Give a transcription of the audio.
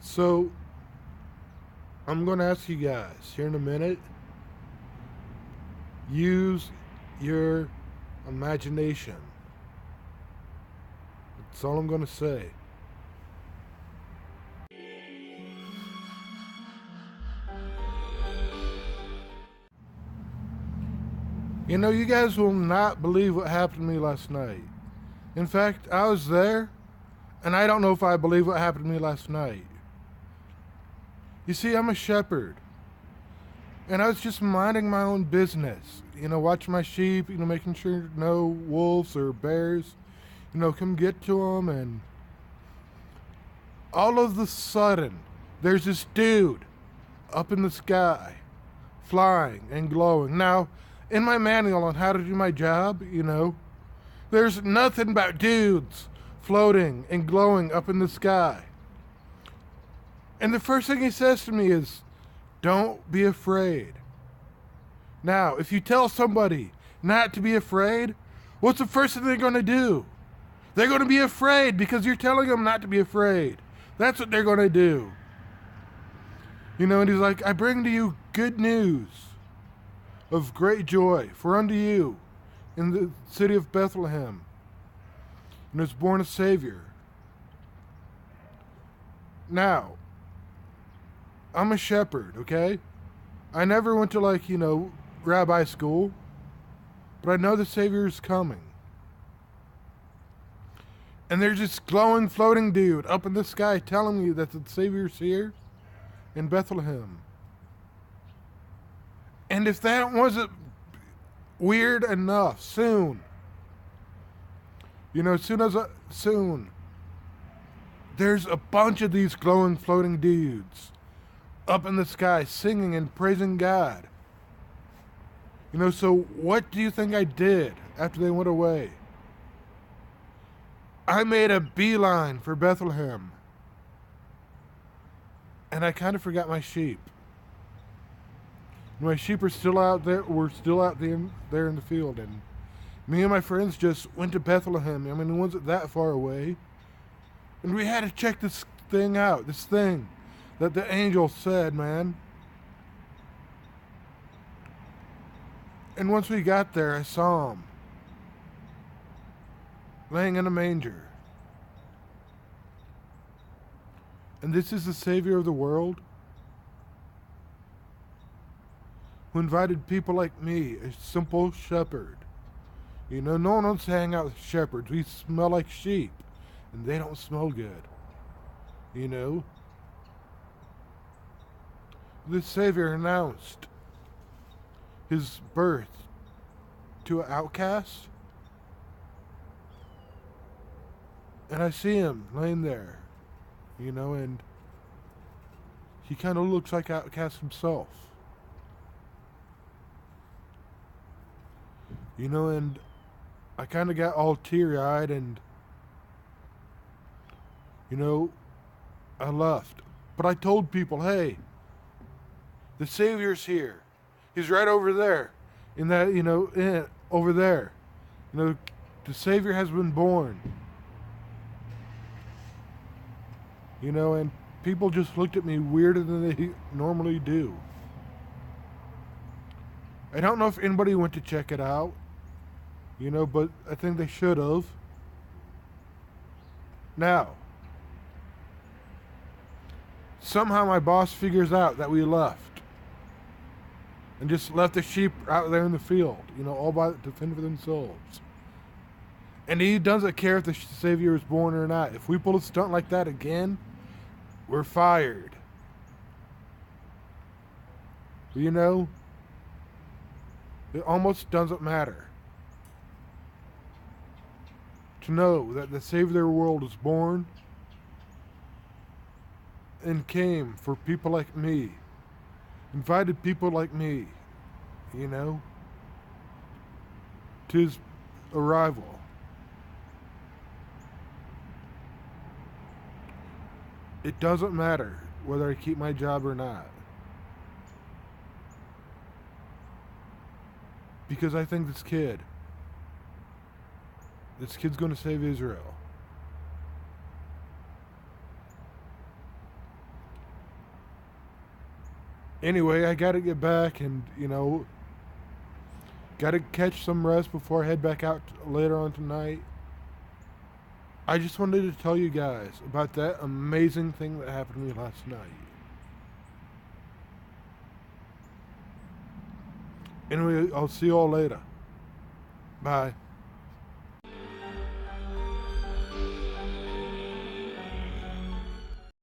So, I'm going to ask you guys here in a minute, use your imagination. That's all I'm going to say. You know, you guys will not believe what happened to me last night. In fact, I was there, and I don't know if I believe what happened to me last night. You see, I'm a shepherd, and I was just minding my own business. You know, watching my sheep, making sure no wolves or bears, come get to them, and all of the sudden, there's this dude up in the sky, flying and glowing. Now, in my manual on how to do my job, there's nothing about dudes floating and glowing up in the sky. And the first thing he says to me is, don't be afraid. Now, if you tell somebody not to be afraid, what's the first thing they're going to do? They're going to be afraid because you're telling them not to be afraid. That's what they're going to do. And he's like, I bring to you good news of great joy, for unto you in the city of Bethlehem and is born a Savior. Now, I'm a shepherd, okay? I never went to rabbi school, but I know the Savior is coming. And there's this glowing, floating dude up in the sky telling me that the Savior's here in Bethlehem. And if that wasn't weird enough, soon, there's a bunch of these glowing, floating dudes up in the sky singing and praising God. So what do you think I did after they went away? I made a beeline for Bethlehem. And I kind of forgot my sheep. My sheep are still out there. We're still out there in the field. And me and my friends just went to Bethlehem. I mean, it wasn't that far away. And we had to check this thing out. This thing that the angel said, man. And once we got there, I saw him laying in a manger. And this is the Savior of the world who invited people like me, a simple shepherd. No one wants to hang out with shepherds. We smell like sheep, and they don't smell good. This Savior announced his birth to an outcast. And I see him laying there, and he kind of looks like outcast himself. And I kind of got all teary-eyed and, I left. But I told people, hey, the Savior's here. He's right over there. In that, over there. The Savior has been born. And people just looked at me weirder than they normally do. I don't know if anybody went to check it out, but I think they should have. Now, somehow my boss figures out that we left and just left the sheep out there in the field, all to fend for themselves. And he doesn't care if the Savior is born or not. If we pull a stunt like that again, we're fired. It almost doesn't matter to know that the Savior of the world was born and came for people like me, invited people like me, to his arrival. It doesn't matter whether I keep my job or not. Because I think this kid's going to save Israel. Anyway, I gotta get back and, gotta catch some rest before I head back out later on tonight. I just wanted to tell you guys about that amazing thing that happened to me last night. Anyway, I'll see you all later. Bye.